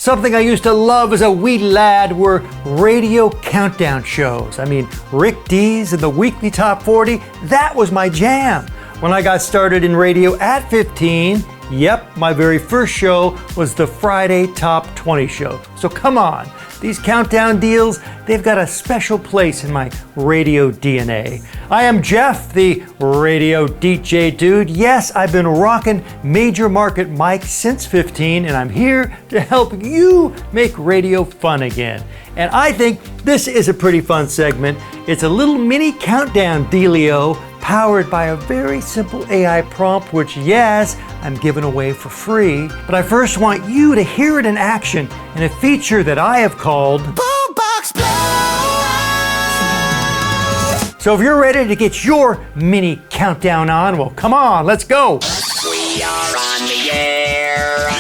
Something I used to love as a wee lad were radio countdown shows. I mean, Rick Dees and the Weekly Top 40, that was my jam. When I got started in radio at 15, yep, my very first show was the Friday Top 20 show. So come on, these countdown deals, they've got a special place in my radio DNA. I am Jeff, the radio DJ dude. Yes, I've been rocking major market mics since 15, and I'm here to help you make radio fun again. And I think this is a pretty fun segment. It's a little mini countdown dealio powered by a very simple AI prompt, which, yes, I'm giving away for free. But I first want you to hear it in action in a feature that I have called Boom Box Blowout. So if you're ready to get your mini countdown on, well, come on, let's go. We are on the air.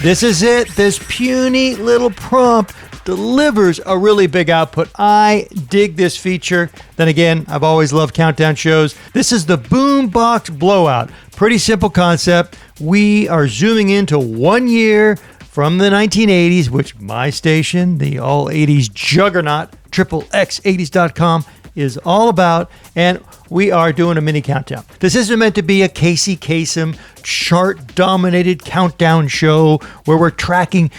This is it. This puny little prompt delivers a really big output. I dig this feature. Then again, I've always loved countdown shows. This is the Boom Box Blowout. Pretty simple concept. We are zooming into 1 year from the 1980s, which my station, the all 80s juggernaut, XXX80s.com, is all about, and we are doing a mini countdown. This isn't meant to be a Casey Kasem chart-dominated countdown show where we're tracking,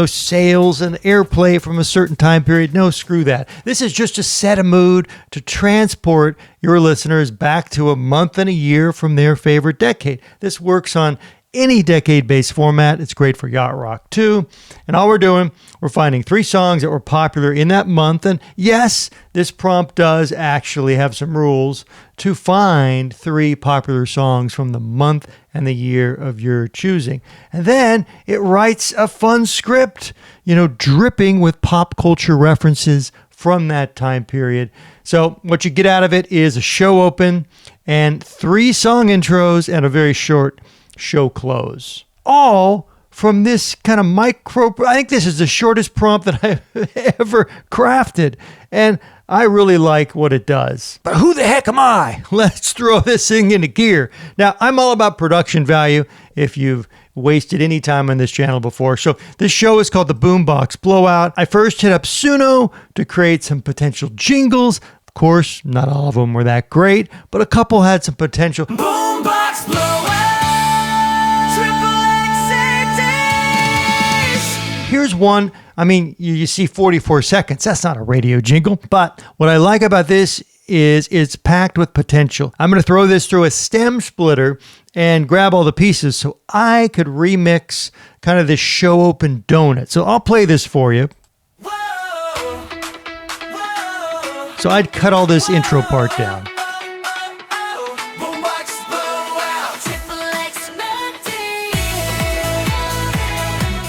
sales and airplay from a certain time period. No, screw that. This is just to set a mood to transport your listeners back to a month and a year from their favorite decade. This works on any decade-based format. It's great for yacht rock too. And all we're finding 3 songs that were popular in that month. And yes, this prompt does actually have some rules to find 3 popular songs from the month and the year of your choosing. And then it writes a fun script, dripping with pop culture references from that time period. So what you get out of it is a show open and 3 song intros and a very short show close. All from this kind of micro. I think this is the shortest prompt that I've ever crafted, and I really like what it does. But who the heck am I? Let's throw this thing into gear. Now, I'm all about production value if you've wasted any time on this channel before. So this show is called the Boom Box Blowout. I first hit up Suno to create some potential jingles. Of course, not all of them were that great, but a couple had some potential. Boom Box Blowout. Here's one. I mean, you see 44 seconds. That's not a radio jingle. But what I like about this is it's packed with potential. I'm going to throw this through a stem splitter and grab all the pieces so I could remix kind of this show open donut. So I'll play this for you. So I'd cut all this intro part down.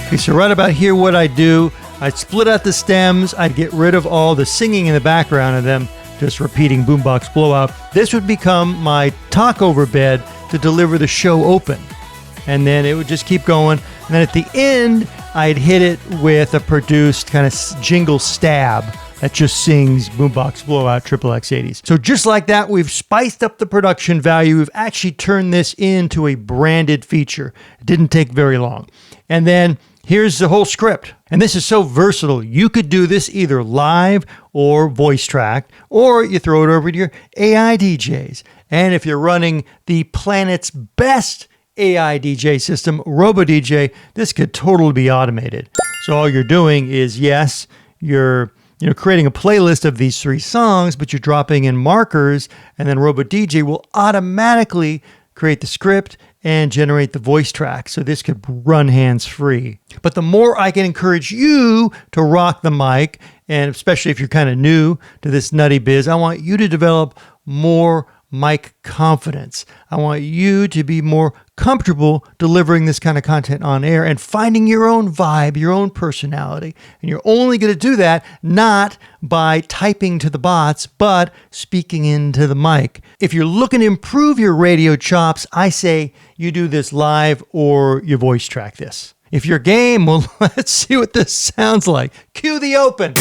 Okay, so right about here, what I do, I'd split out the stems, I'd get rid of all the singing in the background of them, just repeating Boombox Blowout. This would become my talkover bed to deliver the show open. And then it would just keep going. And then at the end, I'd hit it with a produced kind of jingle stab that just sings Boombox Blowout XXX80s. So just like that, we've spiced up the production value. We've actually turned this into a branded feature. It didn't take very long. And then here's the whole script. And this is so versatile. You could do this either live or voice tracked, or you throw it over to your AI DJs. And if you're running the planet's best AI DJ system, RoboDJ, this could totally be automated. So all you're doing is, yes, you're creating a playlist of these 3 songs, but you're dropping in markers, and then RoboDJ will automatically create the script and generate the voice track. So this could run hands-free. But the more I can encourage you to rock the mic, and especially if you're kind of new to this nutty biz, I want you to develop more mic confidence. I want you to be more comfortable delivering this kind of content on air and finding your own vibe, your own personality. And you're only going to do that not by typing to the bots, but speaking into the mic. If you're looking to improve your radio chops, I say you do this live or you voice track this. If you're game, well, let's see what this sounds like. Cue the open.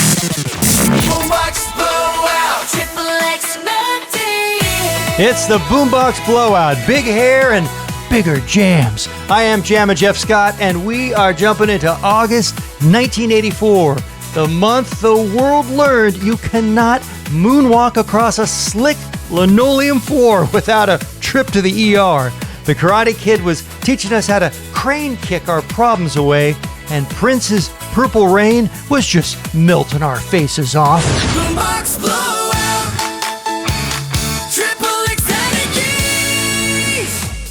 It's the Boombox Blowout. Big hair and bigger jams. I am Jammin' Jeff Scott, and we are jumping into August 1984, the month the world learned you cannot moonwalk across a slick linoleum floor without a trip to the ER. The Karate Kid was teaching us how to crane kick our problems away, and Prince's Purple Rain was just melting our faces off. Boom Box Blowout. Triple X energies.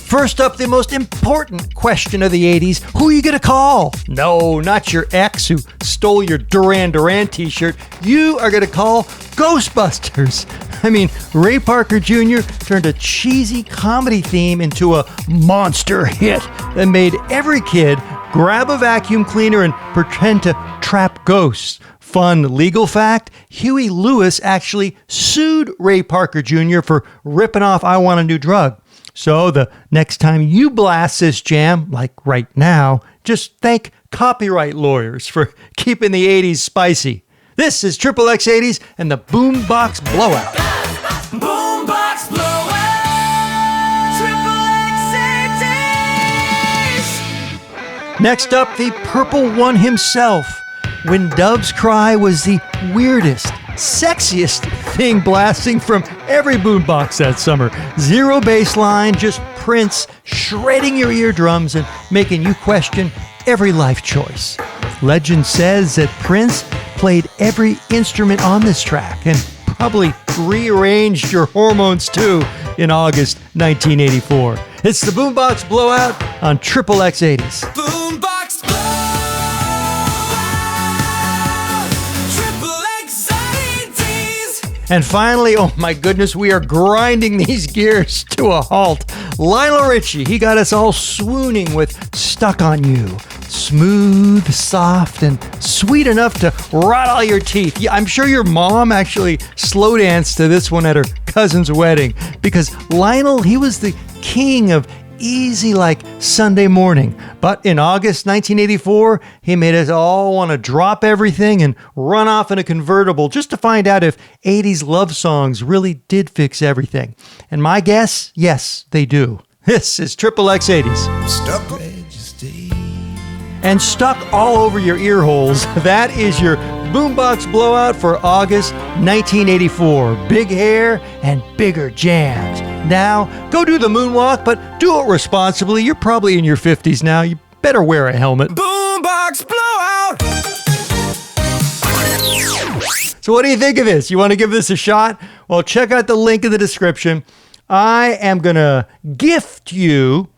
First up, the most important question of the 80s. Who are you going to call? No, not your ex who stole your Duran Duran t-shirt. You are going to call Ghostbusters. I mean, Ray Parker Jr. turned a cheesy comedy theme into a monster hit that made every kid grab a vacuum cleaner and pretend to trap ghosts. Fun legal fact, Huey Lewis actually sued Ray Parker Jr. for ripping off I Want a New Drug. So the next time you blast this jam, like right now, just thank copyright lawyers for keeping the 80s spicy. This is Triple X 80s and the Boom Box Blowout. Boom Box Blowout. Triple X energies. Next up, the Purple One himself. When Doves Cry was the weirdest, sexiest thing blasting from every boombox that summer. Zero bass line, just Prince shredding your eardrums and making you question every life choice. Legend says that Prince played every instrument on this track and probably rearranged your hormones too in August 1984. It's the Boombox Blowout on Triple X 80s. Boom Box Blowout. Triple X 80s. And finally, oh my goodness, we are grinding these gears to a halt. Lionel Richie, he got us all swooning with Stuck on You. Smooth, soft, and sweet enough to rattle your teeth. Yeah, I'm sure your mom actually slow danced to this one at her cousin's wedding because Lionel, he was the king of easy like Sunday morning. But in August 1984, he made us all want to drop everything and run off in a convertible just to find out if 80s love songs really did fix everything. And my guess, yes, they do. This is Triple X 80s. Stuck. And stuck all over your ear holes, that is your Boombox Blowout for August 1984. Big hair and bigger jams. Now, go do the moonwalk, but do it responsibly. You're probably in your 50s now. You better wear a helmet. Boom Box Blowout. So what do you think of this? You want to give this a shot? Well, check out the link in the description. I am going to gift you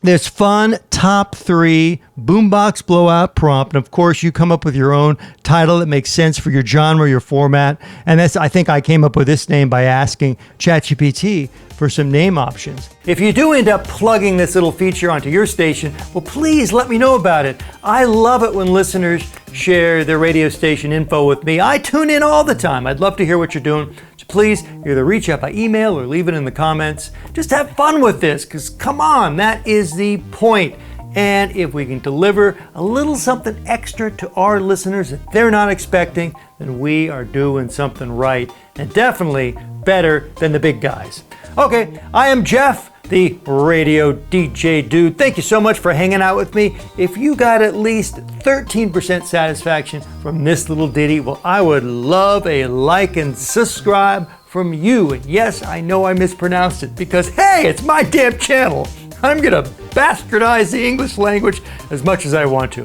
this fun top 3 Boombox Blowout prompt. And of course, you come up with your own title that makes sense for your genre, your format. And I think I came up with this name by asking ChatGPT for some name options. If you do end up plugging this little feature onto your station, well, please let me know about it. I love it when listeners share their radio station info with me. I tune in all the time. I'd love to hear what you're doing. So please either reach out by email or leave it in the comments. Just have fun with this, because come on, that is the point. And if we can deliver a little something extra to our listeners that they're not expecting, then we are doing something right, and definitely better than the big guys. Okay, I am Jeff, the Radio DJ dude. Thank you so much for hanging out with me. If you got at least 13% satisfaction from this little ditty, well, I would love a like and subscribe from you. And yes, I know I mispronounced it because, hey, it's my damn channel. I'm gonna bastardize the English language as much as I want to.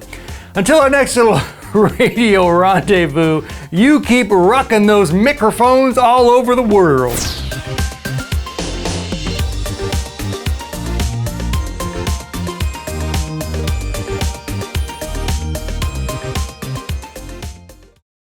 Until our next little radio rendezvous, you keep rocking those microphones all over the world.